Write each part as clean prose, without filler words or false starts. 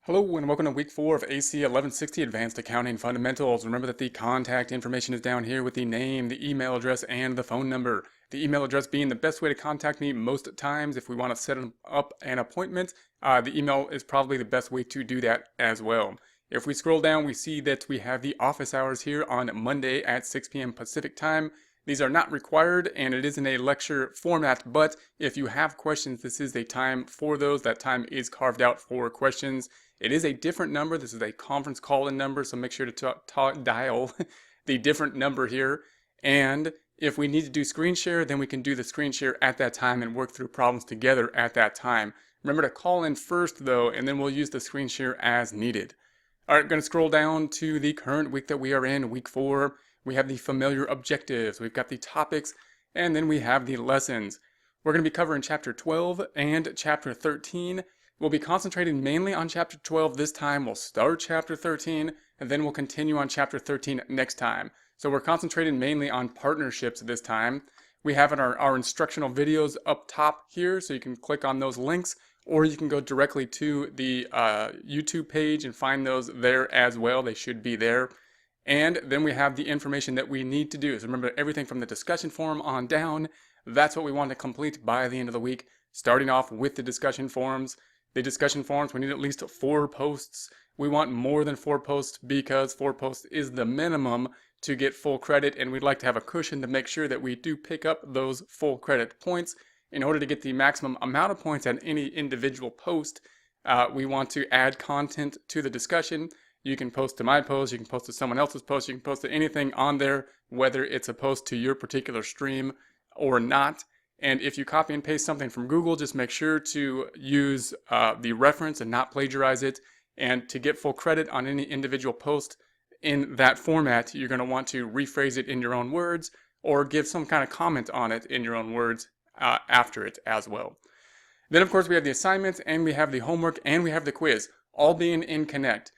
Hello and welcome to week 4 of AC1160 Advanced Accounting Fundamentals. Remember that the contact information is down here with the name, the email address, and the phone number. The email address being the best way to contact me most times if we want to set up an appointment. The email is probably the best way to do that as well. If we scroll down, we see that we have the office hours here on Monday at 6 p.m. Pacific time. These are not required and it is in a lecture format, but if you have questions, this is a time for those. That time is carved out for questions. It is a different number. This is a conference call-in number, so make sure to dial the different number here. And if we need to do screen share, then we can do the screen share at that time and work through problems together at that time. Remember to call in first, though, and then we'll use the screen share as needed. All right, going to scroll down to the current week that we are in, week 4. We have the familiar objectives. We've got the topics, and then we have the lessons. We're going to be covering Chapter 12 and Chapter 13. We'll be concentrating mainly on Chapter 12 this time. We'll start Chapter 13, and then we'll continue on Chapter 13 next time. So we're concentrating mainly on partnerships this time. We have our instructional videos up top here, so you can click on those links, or you can go directly to the YouTube page and find those there as well. They should be there. And then we have the information that we need to do. So remember, everything from the discussion forum on down, that's what we want to complete by the end of the week, starting off with the discussion forums. The discussion forums, we need at least 4 posts. We want more than 4 posts because 4 posts is the minimum to get full credit, and we'd like to have a cushion to make sure that we do pick up those full credit points. In order to get the maximum amount of points at any individual post, we want to add content to the discussion. You can post to my post, you can post to someone else's post, you can post to anything on there, whether it's a post to your particular stream or not. And if you copy and paste something from Google, just make sure to use the reference and not plagiarize it. And to get full credit on any individual post in that format, you're going to want to rephrase it in your own words or give some kind of comment on it in your own words after it as well. Then, of course, we have the assignments and we have the homework and we have the quiz, all being in Connect.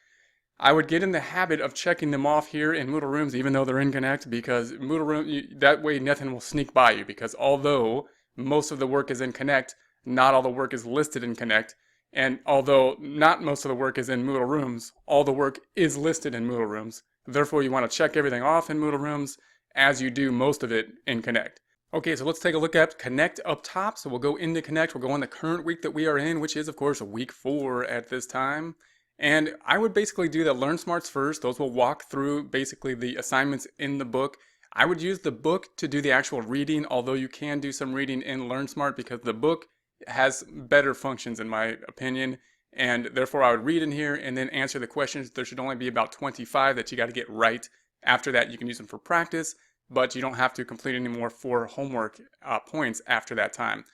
I would get in the habit of checking them off here in Moodle Rooms, even though they're in Connect, because Moodle Room, that way nothing will sneak by you, because although most of the work is in Connect, not all the work is listed in Connect, and although not most of the work is in Moodle Rooms, all the work is listed in Moodle Rooms. Therefore, you want to check everything off in Moodle Rooms as you do most of it in Connect. Okay, so let's take a look at Connect up top. So we'll go into Connect, we'll go on the current week that we are in, which is, of course, week 4 at this time. And I would basically do the Learn Smarts first. Those will walk through basically the assignments in the book. I would use the book to do the actual reading, although you can do some reading in Learn Smart because the book has better functions in my opinion. And therefore I would read in here and then answer the questions. There should only be about 25 that you got to get right. After that, you can use them for practice, but you don't have to complete any more for homework points after that time.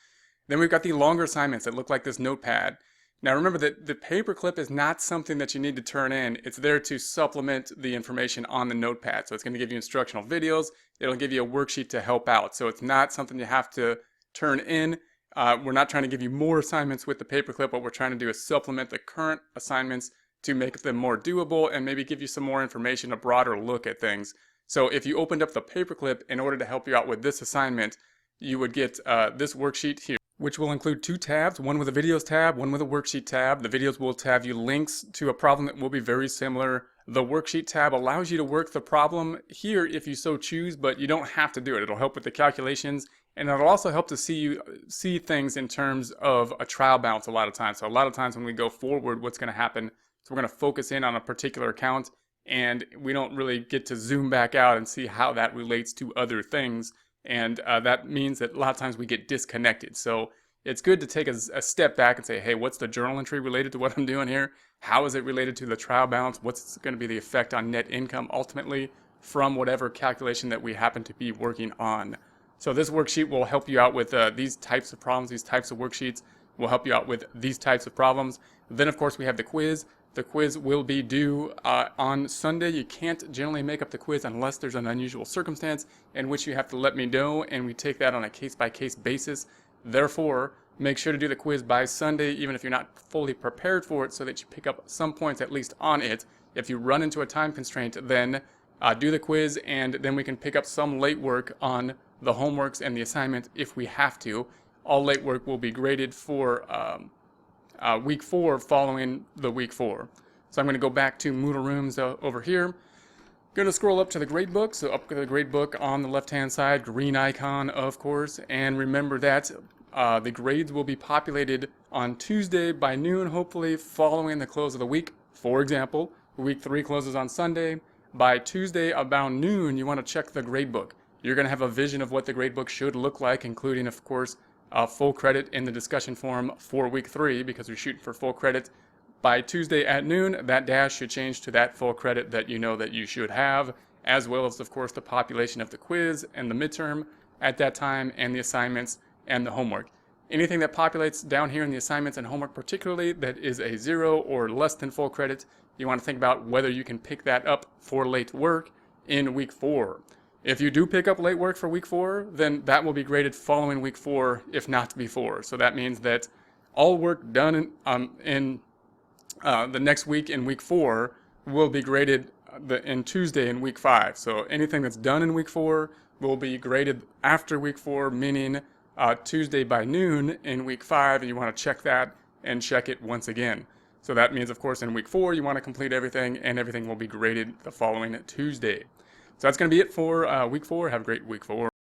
Then we've got the longer assignments that look like this notepad. Now remember that the paperclip is not something that you need to turn in. It's there to supplement the information on the notepad. So it's going to give you instructional videos. It'll give you a worksheet to help out. So it's not something you have to turn in. We're not trying to give you more assignments with the paperclip. What we're trying to do is supplement the current assignments to make them more doable and maybe give you some more information, a broader look at things. So if you opened up the paperclip in order to help you out with this assignment, you would get this worksheet here, which will include 2 tabs, one with a videos tab, one with a worksheet tab. The videos will have you links to a problem that will be very similar. The worksheet tab allows you to work the problem here if you so choose, but you don't have to do it. It'll help with the calculations, and it'll also help to see things in terms of a trial balance a lot of times. So a lot of times when we go forward, what's going to happen is we're going to focus in on a particular account, and we don't really get to zoom back out and see how that relates to other things. And that means that a lot of times we get disconnected. So it's good to take a step back and say, hey, what's the journal entry related to what I'm doing here? How is it related to the trial balance? What's going to be the effect on net income ultimately from whatever calculation that we happen to be working on? So this worksheet will help you out with these types of problems, these types of worksheets will help you out with these types of problems. Then, of course, we have the quiz. The quiz will be due on Sunday. You can't generally make up the quiz unless there's an unusual circumstance in which you have to let me know, and we take that on a case-by-case basis. Therefore, make sure to do the quiz by Sunday, even if you're not fully prepared for it, so that you pick up some points at least on it. If you run into a time constraint, then do the quiz, and then we can pick up some late work on the homeworks and the assignment if we have to. All late work will be graded for week 4 following the week 4. So I'm going to go back to Moodle Rooms over here. Going to scroll up to the Gradebook, so up to the Gradebook on the left-hand side, green icon, of course, and remember that the grades will be populated on Tuesday by noon, hopefully following the close of the week. For example, week 3 closes on Sunday. By Tuesday about noon, you want to check the Gradebook. You're going to have a vision of what the Gradebook should look like, including, of course, full credit in the discussion forum for week 3, because we're shooting for full credit. By Tuesday at noon, that dash should change to that full credit that you know that you should have, as well as, of course, the population of the quiz and the midterm at that time, and the assignments and the homework. Anything that populates down here in the assignments and homework particularly that is a 0 or less than full credit, you want to think about whether you can pick that up for late work in week 4. If you do pick up late work for week 4, then that will be graded following week 4, if not before. So that means that all work done in the next week in week 4 will be graded in Tuesday in week 5. So anything that's done in week 4 will be graded after week 4, meaning Tuesday by noon in week 5, and you want to check that and check it once again. So that means, of course, in week 4, you want to complete everything, and everything will be graded the following Tuesday. So that's going to be it for week 4. Have a great week 4.